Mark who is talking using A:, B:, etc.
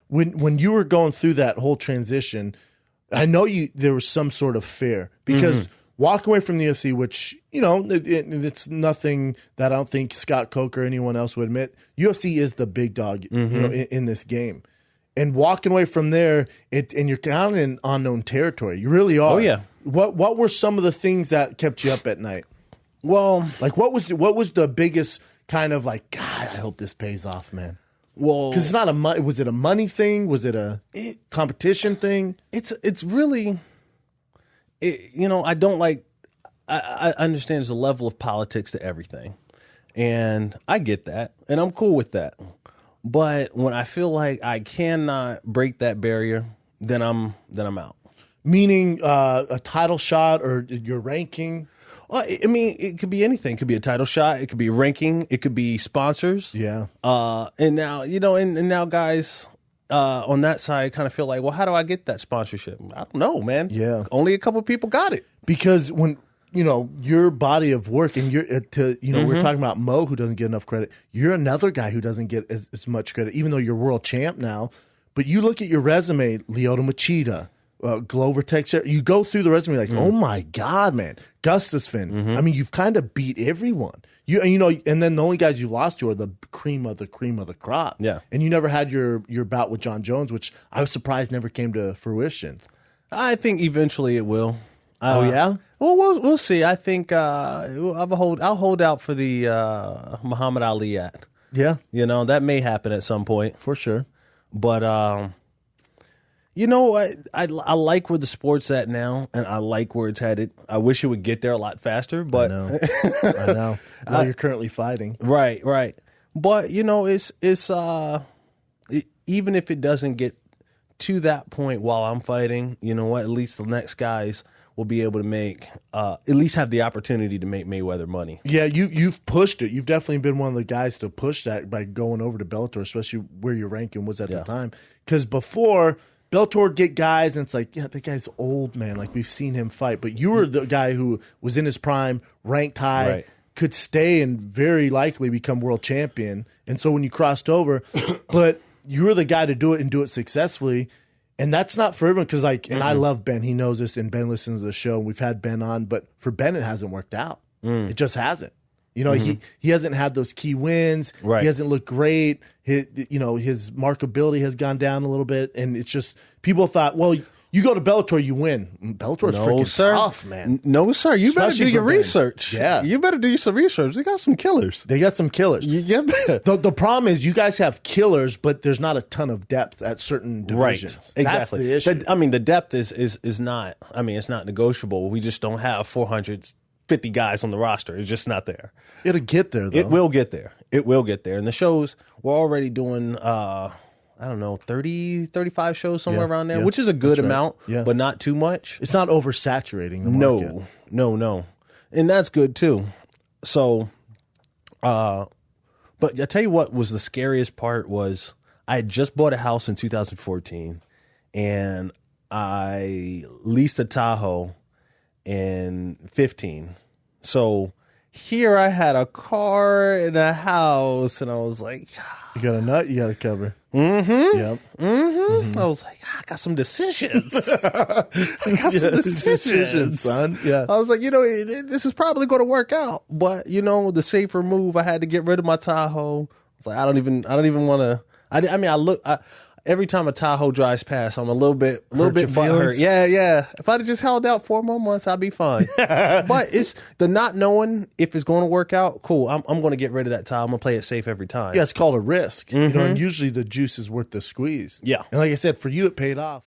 A: when you were going through that whole transition, I know there was some sort of fear because walking away from the UFC, which, it's nothing that I don't think Scott Coker or anyone else would admit. UFC is the big dog, in this game. And walking away from there, and you're kind of in unknown territory. You really are.
B: Oh, yeah.
A: What were some of the things that kept you up at night?
B: Well,
A: like what was the biggest kind of like, God, I hope this pays off, man.
B: Well,
A: because it's not was it a money thing? Was it a competition thing?
B: It's really, I don't like. I understand there's a level of politics to everything, and I get that, and I'm cool with that. But when I feel like I cannot break that barrier, then I'm out.
A: Meaning a title shot or your ranking?
B: Well, I mean, it could be anything. It could be a title shot. It could be ranking. It could be sponsors.
A: Yeah.
B: And now, and now guys on that side kind of feel like, well, how do I get that sponsorship? I don't know, man.
A: Yeah.
B: Only a couple people got it.
A: Because when, your body of work and we're talking about Mo, who doesn't get enough credit. You're another guy who doesn't get as much credit, even though you're world champ now. But you look at your resume, Lyoto Machida, Glover Teixeira, you go through the resume like, oh my God, man, Gustafsson. I mean, you've kind of beat everyone. And then the only guys you lost to are the cream of the crop.
B: Yeah.
A: And you never had your bout with John Jones, which I was surprised never came to fruition.
B: I think eventually it will.
A: Oh yeah.
B: Well, we'll see. I think I'll hold out for the Muhammad Ali act.
A: Yeah.
B: That may happen at some point
A: for sure.
B: But I like where the sport's at now, and I like where it's headed. I wish it would get there a lot faster, but
A: I know. Well, you're currently fighting.
B: Right. But it's even if it doesn't get to that point while I'm fighting, you know what? At least the next guys will be able to make at least have the opportunity to make Mayweather money.
A: Yeah, you've pushed it. You've definitely been one of the guys to push that by going over to Bellator, especially where your ranking was at the time. Because before, Bellator would get guys, and it's like, yeah, that guy's old, man. Like, we've seen him fight. But you were the guy who was in his prime, ranked high, could stay and very likely become world champion. And so when you crossed over, but you were the guy to do it and do it successfully. And that's not for everyone because, and I love Ben. He knows this, and Ben listens to the show, and we've had Ben on. But for Ben, it hasn't worked out. It just hasn't. He hasn't had those key wins.
B: Right.
A: He hasn't looked great. His marketability has gone down a little bit, and it's just people thought, well, you go to Bellator, you win. Bellator's freaking tough, man.
B: No, sir. You better do your research.
A: Yeah.
B: You better do some research. They got some killers.
A: The problem is you guys have killers, but there's not a ton of depth at certain divisions.
B: Right. Exactly.
A: That's the issue.
B: The depth is not, it's not negotiable. We just don't have 450 guys on the roster. It's just not there.
A: It'll get there, though.
B: It will get there. And the shows, we're already doing 30, 35 shows somewhere around there, which is a good amount, but not too much.
A: It's not oversaturating the market.
B: No. And that's good too. So, but I tell you what was the scariest part was I had just bought a house in 2014 and I leased a Tahoe in 15. So here I had a car and a house and I was like,
A: you got a nut, you got a cover.
B: Mm-hmm.
A: Yep.
B: Mm-hmm. I was like, I got some decisions.
A: Son. Yeah.
B: I was like, this is probably going to work out. But, the safer move, I had to get rid of my Tahoe. I was like, I don't even want to. Every time a Tahoe drives past, I'm a little bit butthurt. Yeah. If I'd have just held out 4 more months, I'd be fine. But it's the not knowing if it's going to work out. Cool. I'm going to get rid of that Tahoe. I'm going to play it safe every time.
A: Yeah, it's called a risk. And usually the juice is worth the squeeze.
B: Yeah.
A: And like I said, for you, it paid off.